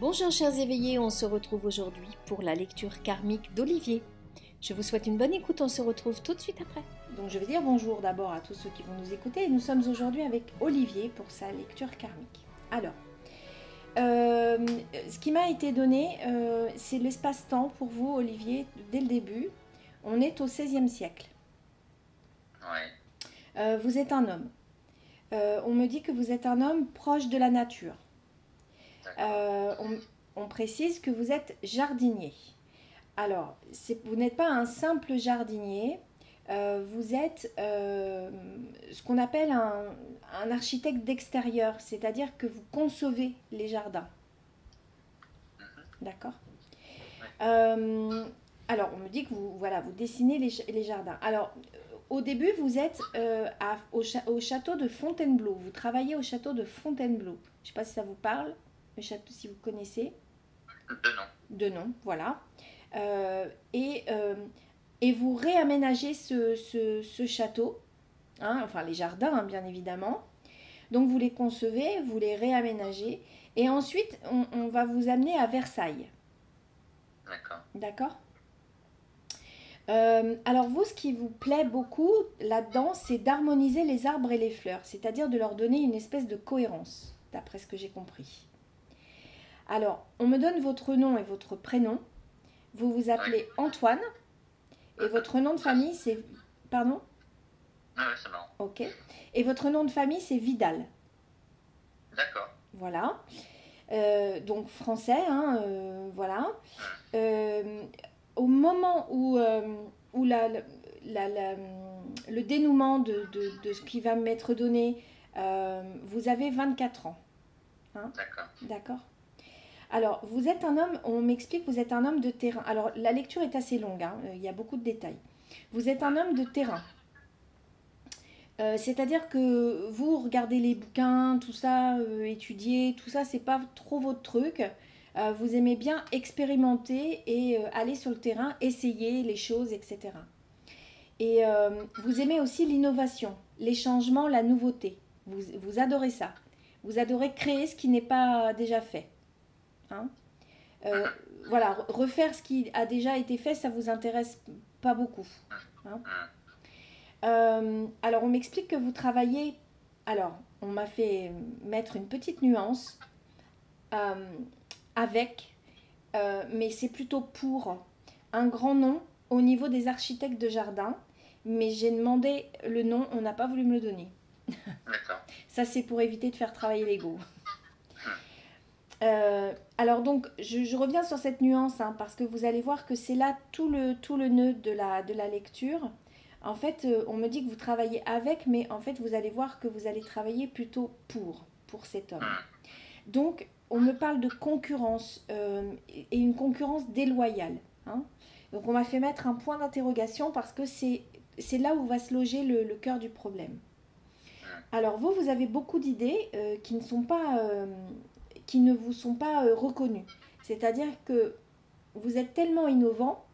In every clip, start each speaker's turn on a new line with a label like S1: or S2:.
S1: Bonjour chers éveillés, on se retrouve aujourd'hui pour la lecture karmique d'Olivier. Je vous souhaite une bonne écoute, on se retrouve tout de suite après.
S2: Donc je vais dire bonjour d'abord à tous ceux qui vont nous écouter. Nous sommes aujourd'hui avec Olivier pour sa lecture karmique. Alors, ce qui m'a été donné, c'est l'espace-temps pour vous, Olivier, dès le début. On est au XVIe siècle.
S3: Ouais.
S2: Vous êtes un homme. On me dit que vous êtes un homme proche de la nature. On précise que vous êtes jardinier. Alors, vous n'êtes pas un simple jardinier, vous êtes ce qu'on appelle un architecte d'extérieur, c'est-à-dire que vous concevez les jardins. D'accord. Alors, on me dit que vous dessinez les jardins. Alors, au début, vous êtes au château de Fontainebleau. Vous travaillez au château de Fontainebleau. Je ne sais pas si ça vous parle, le château, si vous connaissez. De nom, voilà. Et vous réaménagez ce château, hein, enfin les jardins, hein, bien évidemment. Donc vous les concevez, vous les réaménagez, et ensuite on va vous amener à Versailles.
S3: D'accord.
S2: D'accord. Alors vous, ce qui vous plaît beaucoup là-dedans, c'est d'harmoniser les arbres et les fleurs, c'est-à-dire de leur donner une espèce de cohérence, d'après ce que j'ai compris. Alors, on me donne votre nom et votre prénom. Vous vous appelez Antoine. Et votre nom de famille, c'est... Pardon?
S3: Ah ouais, c'est marrant.
S2: Ok. Et votre nom de famille, c'est Vidal.
S3: D'accord.
S2: Voilà. Donc français, hein, voilà. Au moment où le dénouement de ce qui va m'être donné, vous avez 24 ans. Hein?
S3: D'accord.
S2: D'accord. Alors, vous êtes un homme, on m'explique que vous êtes un homme de terrain. Alors, la lecture est assez longue, hein, il y a beaucoup de détails. Vous êtes un homme de terrain. C'est-à-dire que vous regardez les bouquins, tout ça, étudier, tout ça, c'est pas trop votre truc. Vous aimez bien expérimenter et aller sur le terrain, essayer les choses, etc. Et vous aimez aussi l'innovation, les changements, la nouveauté. Vous adorez ça. Vous adorez créer ce qui n'est pas déjà fait. Hein? Voilà, refaire ce qui a déjà été fait, ça vous intéresse pas beaucoup. Hein? Alors, on m'explique que vous travaillez. Alors, on m'a fait mettre une petite nuance avec, mais c'est plutôt pour un grand nom au niveau des architectes de jardin. Mais j'ai demandé le nom, on n'a pas voulu me le donner.
S3: D'accord.
S2: Ça, c'est pour éviter de faire travailler l'ego. Alors donc, je reviens sur cette nuance, hein, parce que vous allez voir que c'est là tout le nœud de la lecture. En fait, on me dit que vous travaillez avec, mais en fait, vous allez voir que vous allez travailler plutôt pour cet homme. Donc, on me parle de concurrence, et une concurrence déloyale. Hein. Donc, on m'a fait mettre un point d'interrogation parce que c'est là où va se loger le cœur du problème. Alors, vous avez beaucoup d'idées qui ne vous sont pas reconnus. C'est-à-dire que vous êtes tellement innovant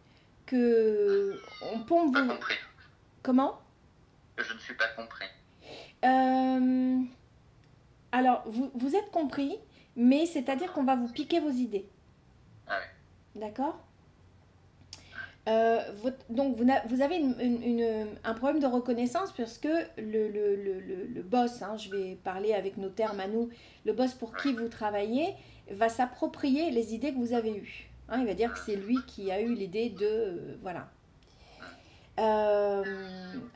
S2: que on pompe
S3: Pas
S2: vos...
S3: compris.
S2: Comment?
S3: Je ne suis pas compris.
S2: Alors, vous êtes compris, mais c'est-à-dire qu'on va vous piquer vos idées.
S3: Ah oui.
S2: D'accord? Donc, vous avez un problème de reconnaissance parce que le boss, hein, je vais parler avec nos termes à nous, le boss pour qui vous travaillez va s'approprier les idées que vous avez eues. Hein, il va dire que c'est lui qui a eu l'idée de... voilà.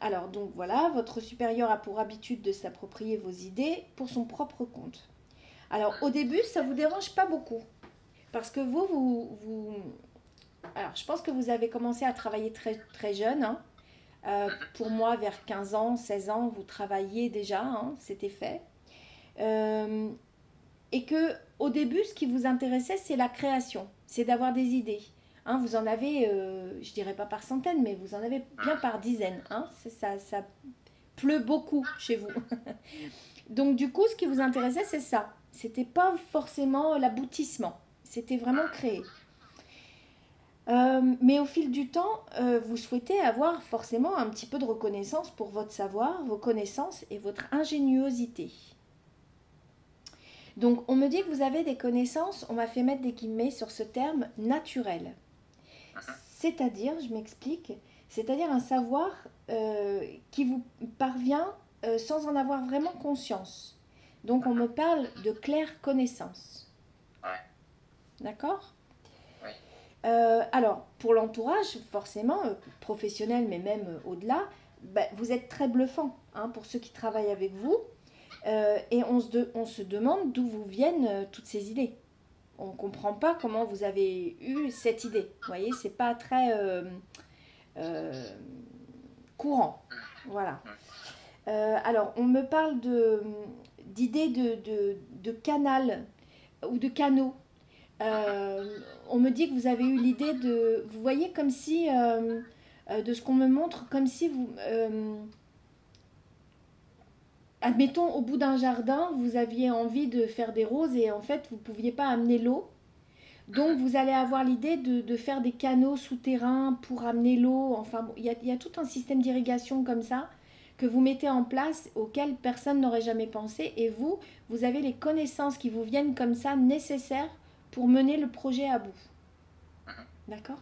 S2: Alors, donc voilà, votre supérieur a pour habitude de s'approprier vos idées pour son propre compte. Alors, au début, ça ne vous dérange pas beaucoup. Parce que alors, je pense que vous avez commencé à travailler très, très jeune. Hein. Pour moi, vers 15 ans, 16 ans, vous travailliez déjà, hein, c'était fait. Et que au début, ce qui vous intéressait, c'est la création, c'est d'avoir des idées. Hein, vous en avez, je dirais pas par centaines, mais vous en avez bien par dizaines. Hein, ça pleut beaucoup chez vous. Donc du coup, ce qui vous intéressait, c'est ça. C'était pas forcément l'aboutissement. C'était vraiment créer. Mais au fil du temps, vous souhaitez avoir forcément un petit peu de reconnaissance pour votre savoir, vos connaissances et votre ingéniosité. Donc, on me dit que vous avez des connaissances, on m'a fait mettre des guillemets sur ce terme naturel. C'est-à-dire, je m'explique, c'est-à-dire un savoir qui vous parvient sans en avoir vraiment conscience. Donc, on me parle de claire connaissance.
S3: Ouais.
S2: D'accord?
S3: Oui.
S2: Alors, pour l'entourage, forcément, professionnel, mais même au-delà, vous êtes très bluffant, hein, pour ceux qui travaillent avec vous. Et on se demande d'où vous viennent toutes ces idées. On ne comprend pas comment vous avez eu cette idée. Vous voyez, c'est pas très courant. Voilà. Alors, on me parle d'idées de canal ou de canaux. On me dit que vous avez eu l'idée de... Vous voyez, comme si... de ce qu'on me montre, comme si vous... admettons, au bout d'un jardin, vous aviez envie de faire des roses et en fait, vous ne pouviez pas amener l'eau. Donc, vous allez avoir l'idée de faire des canaux souterrains pour amener l'eau. Enfin, bon, y a tout un système d'irrigation comme ça que vous mettez en place auquel personne n'aurait jamais pensé. Et vous, vous avez les connaissances qui vous viennent comme ça nécessaires pour mener le projet à bout. D'accord ?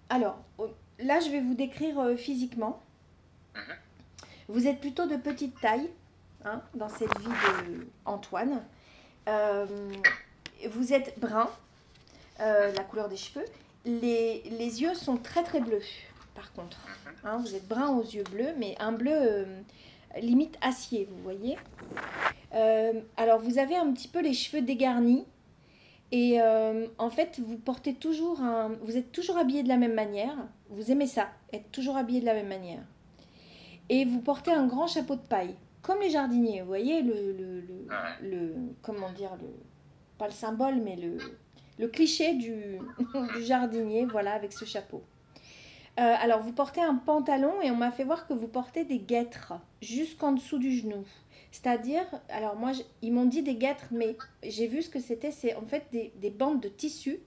S2: Alors, là, je vais vous décrire physiquement. Vous êtes plutôt de petite taille, hein, dans cette vie d'Antoine. Vous êtes brun, la couleur des cheveux. Les yeux sont très très bleus, par contre. Hein, vous êtes brun aux yeux bleus, mais un bleu limite acier, vous voyez. Alors, vous avez un petit peu les cheveux dégarnis. Et en fait, vous portez toujours vous êtes toujours habillé de la même manière. Vous aimez ça, être toujours habillé de la même manière. Et vous portez un grand chapeau de paille, comme les jardiniers. Vous voyez comment dire, pas le symbole, mais le cliché du jardinier, voilà, avec ce chapeau. Alors, vous portez un pantalon et on m'a fait voir que vous portez des guêtres jusqu'en dessous du genou. C'est-à-dire, alors moi, ils m'ont dit des guêtres, mais j'ai vu ce que c'était. C'est en fait des bandes de tissu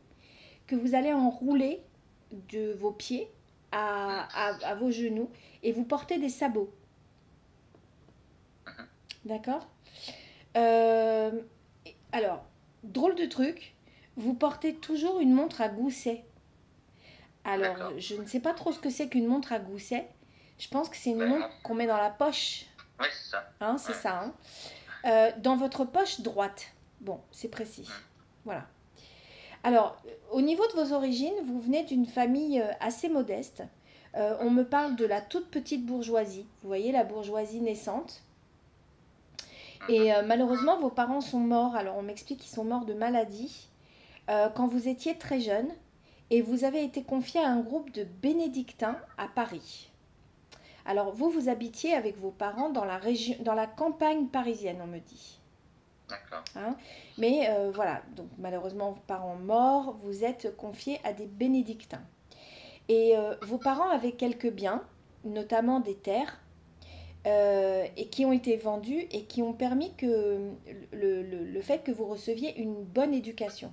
S2: que vous allez enrouler de vos pieds à vos genoux et vous portez des sabots. D'accord ? Alors, drôle de truc, vous portez toujours une montre à gousset. Alors, je ne sais pas trop ce que c'est qu'une montre à gousset. Je pense que c'est une montre qu'on met dans la poche.
S3: Oui, c'est ça.
S2: Hein, c'est ça. Hein. Dans votre poche droite. Bon, c'est précis. Voilà. Alors, au niveau de vos origines, vous venez d'une famille assez modeste. On me parle de la toute petite bourgeoisie. Vous voyez, la bourgeoisie naissante. Et malheureusement, vos parents sont morts. Alors, on m'explique qu'ils sont morts de maladie quand vous étiez très jeune. Et vous avez été confié à un groupe de bénédictins à Paris. Alors, vous habitiez avec vos parents dans la région, dans la campagne parisienne, on me dit.
S3: D'accord.
S2: Hein, mais voilà, donc malheureusement, vos parents morts, vous êtes confiés à des bénédictins. Et vos parents avaient quelques biens, notamment des terres, et qui ont été vendus et qui ont permis que le fait que vous receviez une bonne éducation.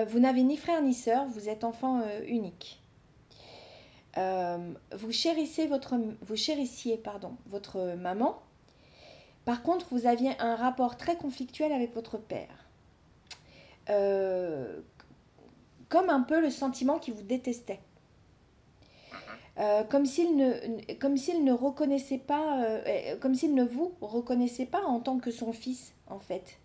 S2: Vous n'avez ni frère ni sœur, vous êtes enfant unique. Vous chérissiez votre maman. Par contre, vous aviez un rapport très conflictuel avec votre père. Comme un peu le sentiment qu'il vous détestait. Comme s'il ne reconnaissait pas, comme s'il ne vous reconnaissait pas en tant que son fils, en fait.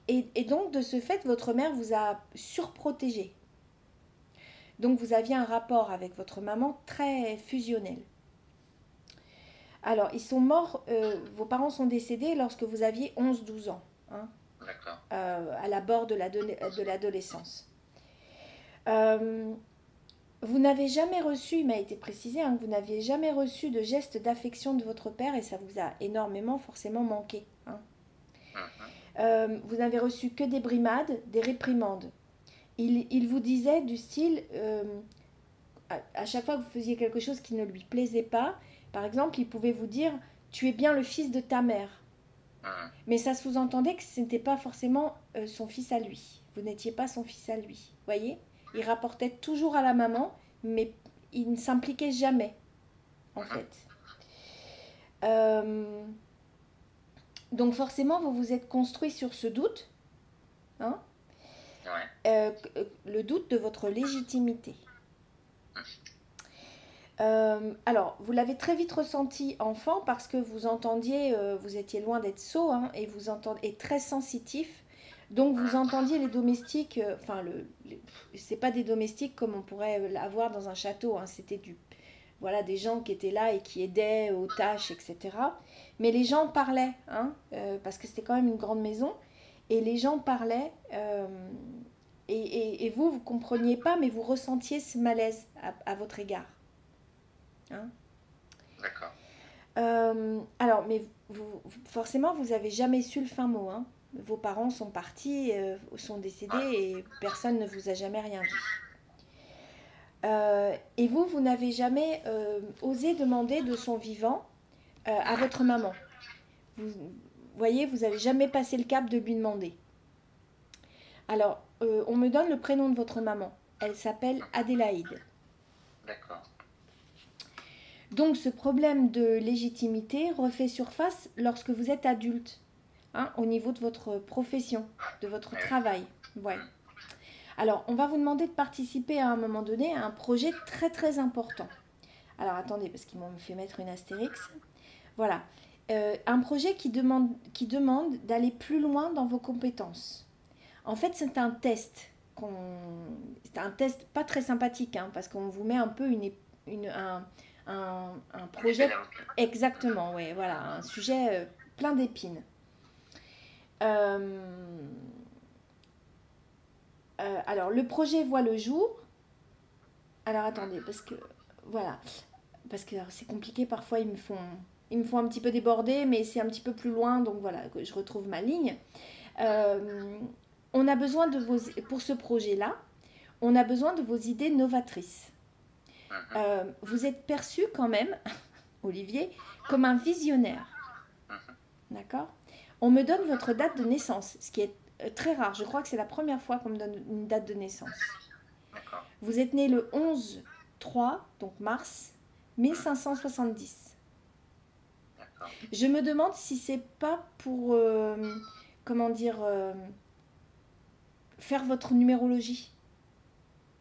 S2: Et donc, de ce fait, votre mère vous a surprotégé. Donc, vous aviez un rapport avec votre maman très fusionnel. Alors, ils sont morts, vos parents sont décédés lorsque vous aviez 11-12 ans, hein, à l'abord de l'adolescence. Vous n'avez jamais reçu, il m'a été précisé, hein, que vous n'aviez jamais reçu de geste d'affection de votre père et ça vous a énormément forcément manqué. Hein. Vous n'avez reçu que des brimades, des réprimandes. Il vous disait du style, à chaque fois que vous faisiez quelque chose qui ne lui plaisait pas, par exemple, il pouvait vous dire « tu es bien le fils de ta mère ». Mais ça sous-entendait que ce n'était pas forcément son fils à lui. Vous n'étiez pas son fils à lui. Voyez ? Il rapportait toujours à la maman, mais il ne s'impliquait jamais, en fait. Euh, donc forcément, vous vous êtes construit sur ce doute, hein,
S3: Ouais.
S2: le doute de votre légitimité. Alors, vous l'avez très vite ressenti enfant parce que vous entendiez, vous étiez loin d'être sot, hein, et vous entendez, et très sensitif. Donc, vous entendiez les domestiques, enfin, c'est pas des domestiques comme on pourrait l'avoir dans un château, hein, c'était voilà, des gens qui étaient là et qui aidaient aux tâches, etc. Mais les gens parlaient, hein, parce que c'était quand même une grande maison, et les gens parlaient, et vous, vous compreniez pas, mais vous ressentiez ce malaise à votre égard. Hein.
S3: D'accord.
S2: Alors, mais forcément, vous avez jamais su le fin mot. Hein. Vos parents sont partis, sont décédés et personne ne vous a jamais rien dit. Et vous, vous n'avez jamais osé demander de son vivant à votre maman. Vous voyez, vous n'avez jamais passé le cap de lui demander. Alors, on me donne le prénom de votre maman. Elle s'appelle Adélaïde.
S3: D'accord.
S2: Donc ce problème de légitimité refait surface lorsque vous êtes adulte, hein, au niveau de votre profession, de votre travail. Ouais. Alors, on va vous demander de participer à un moment donné à un projet très très important. Alors attendez, parce qu'ils m'ont fait mettre une astérix. Voilà. Un projet qui demande d'aller plus loin dans vos compétences. En fait, c'est un test. C'est un test pas très sympathique, hein, parce qu'on vous met un peu un projet. Exactement, oui, voilà, un sujet plein d'épines. Alors, le projet voit le jour. Alors, attendez, parce que, voilà, parce que c'est compliqué, parfois ils me font un petit peu déborder, mais c'est un petit peu plus loin, donc voilà, que je retrouve ma ligne. On a besoin de pour ce projet-là, on a besoin de vos idées novatrices. Vous êtes perçu quand même, Olivier, comme un visionnaire. D'accord ? On me donne votre date de naissance, ce qui est très rare. Je crois que c'est la première fois qu'on me donne une date de naissance. Vous êtes né le 11/3, donc mars 1570. Je me demande si c'est pas pour, comment dire, faire votre numérologie.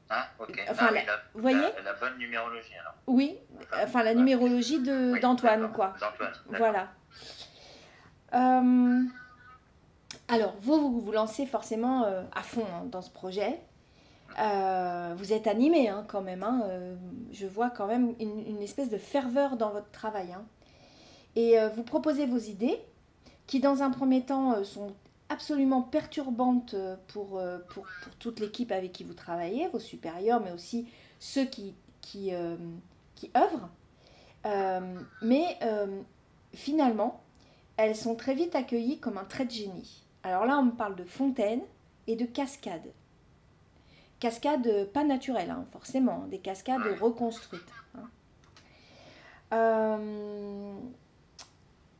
S3: Ah, ok.
S2: Enfin, vous voyez
S3: la bonne numérologie, alors.
S2: Oui, enfin la numérologie d'Antoine, quoi.
S3: D'Antoine.
S2: Voilà. Alors, vous lancez forcément à fond, hein, dans ce projet. Vous êtes animé, hein, quand même. Hein, je vois quand même une espèce de ferveur dans votre travail. Hein. Et vous proposez vos idées qui, dans un premier temps, sont absolument perturbantes pour toute l'équipe avec qui vous travaillez, vos supérieurs, mais aussi ceux qui œuvrent. Mais finalement, elles sont très vite accueillies comme un trait de génie. Alors là, on me parle de fontaine et de cascade. Cascades pas naturelles, hein, forcément, des cascades reconstruites. Hein.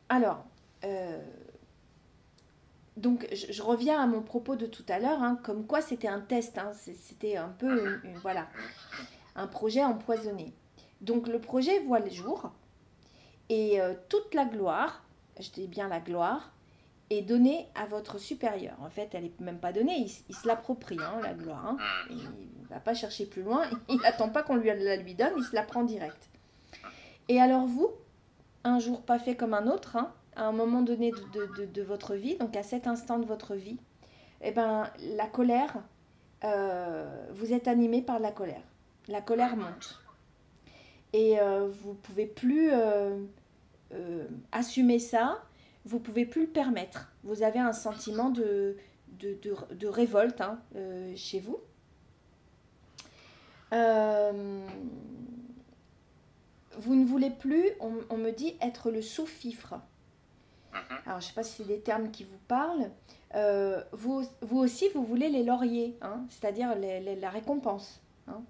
S2: Alors, donc je reviens à mon propos de tout à l'heure, hein, comme quoi c'était un test, hein, c'était un peu voilà, un projet empoisonné. Donc le projet voit le jour et toute la gloire, je dis bien la gloire, est donnée à votre supérieur. En fait, elle n'est même pas donnée, il se l'approprie, hein, la gloire. Hein. Il ne va pas chercher plus loin, il n'attend pas qu'on la lui donne, il se la prend direct. Et alors vous, un jour pas fait comme un autre, hein, à un moment donné de votre vie, donc à cet instant de votre vie, eh ben, la colère, vous êtes animé par la colère. La colère monte. Et vous ne pouvez plus assumer ça, vous ne pouvez plus le permettre. Vous avez un sentiment de révolte, hein, chez vous. Vous ne voulez plus, on me dit, être le sous-fifre. Alors, je ne sais pas si c'est des termes qui vous parlent. Vous aussi, vous voulez les lauriers, hein, c'est-à-dire la récompense. Hein.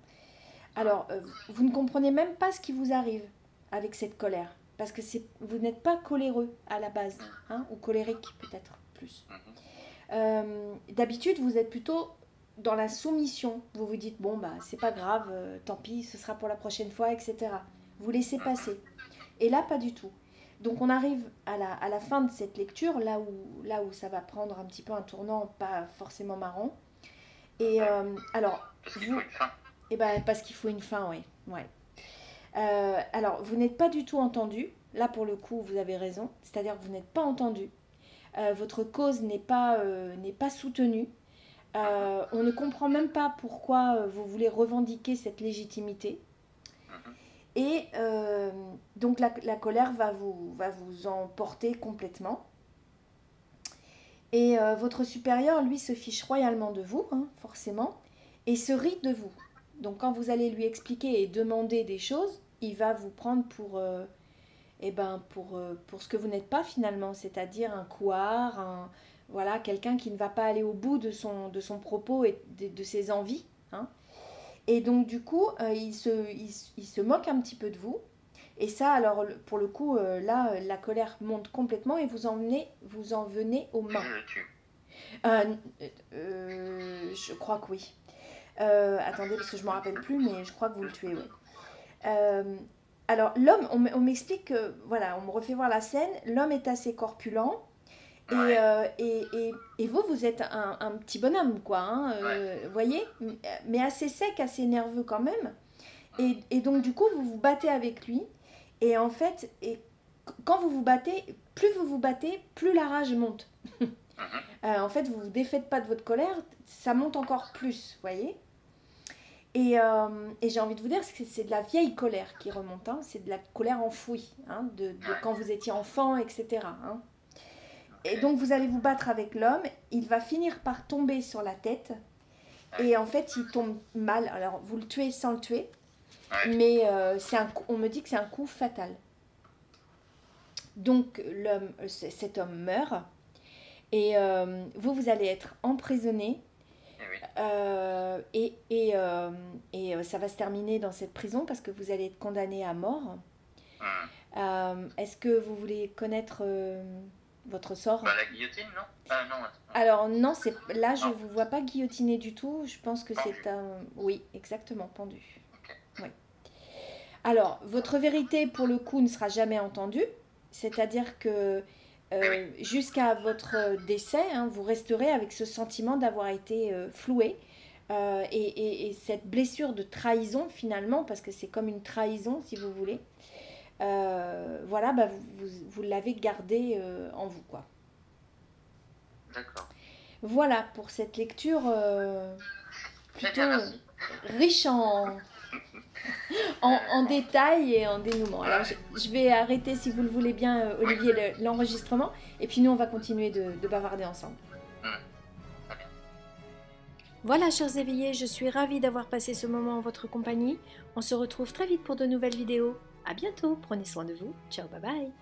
S2: Alors, vous ne comprenez même pas ce qui vous arrive avec cette colère. Parce que vous n'êtes pas coléreux à la base, hein, ou colérique peut-être plus. D'habitude, vous êtes plutôt dans la soumission. Vous vous dites, bon, bah, c'est pas grave, tant pis, ce sera pour la prochaine fois, etc. Vous laissez passer. Et là, pas du tout. Donc on arrive à la fin de cette lecture, là où ça va prendre un petit peu un tournant pas forcément marrant. Et alors,
S3: Parce qu'il faut une fin.
S2: eh ben, parce qu'il faut une fin, oui. Ouais. Alors, vous n'êtes pas du tout entendu. Là, pour le coup, vous avez raison. C'est-à-dire que vous n'êtes pas entendu. Votre cause n'est pas soutenue. On ne comprend même pas pourquoi vous voulez revendiquer cette légitimité. Et donc la colère va vous emporter complètement. Et votre supérieur, lui, se fiche royalement de vous, hein, forcément, et se rit de vous. Donc quand vous allez lui expliquer et demander des choses, il va vous prendre pour ce que vous n'êtes pas finalement, c'est-à-dire un couard, voilà, quelqu'un qui ne va pas aller au bout de son propos et de ses envies, hein. Et donc du coup, il se moque un petit peu de vous. Et ça, alors pour le coup, là, la colère monte complètement et vous en venez aux mains.
S3: Je le tue.
S2: Je crois que oui. Attendez, parce que je ne me rappelle plus, mais je crois que vous le tuez, oui. Alors l'homme, on m'explique que, voilà, on me refait voir la scène, l'homme est assez corpulent. Et vous êtes un petit bonhomme, quoi, hein, voyez, mais assez sec, assez nerveux quand même. Et donc, du coup, vous vous battez avec lui. Et en fait, quand vous vous battez, plus la rage monte. En fait, vous ne vous défaites pas de votre colère, ça monte encore plus, voyez. Et j'ai envie de vous dire que c'est de la vieille colère qui remonte, hein, c'est de la colère enfouie, hein, de quand vous étiez enfant, etc., hein. Et donc vous allez vous battre avec l'homme, il va finir par tomber sur la tête, et en fait il tombe mal, alors vous le tuez sans le tuer, mais on me dit que c'est un coup fatal. Donc cet homme meurt, et vous allez être emprisonné, et ça va se terminer dans cette prison parce que vous allez être condamné à mort. Est-ce que vous voulez connaître... votre sort?
S3: La guillotine, non? Non.
S2: Alors non, là je ne vous vois pas guillotiner du tout. Je pense que c'est un... Oui, exactement, pendu. Oui. Alors, votre vérité, pour le coup, ne sera jamais entendue. C'est-à-dire que jusqu'à votre décès, hein, vous resterez avec ce sentiment d'avoir été floué. Et cette blessure de trahison, finalement, parce que c'est comme une trahison, si vous voulez. Voilà, bah vous l'avez gardé en vous, quoi.
S3: D'accord.
S2: Voilà pour cette lecture plutôt riche en détails et en dénouements. Alors je vais arrêter, si vous le voulez bien, Olivier, l'enregistrement, et puis nous on va continuer de bavarder ensemble.
S1: Voilà, chers éveillés, je suis ravie d'avoir passé ce moment en votre compagnie. On se retrouve très vite pour de nouvelles vidéos. À bientôt, prenez soin de vous. Ciao, bye bye.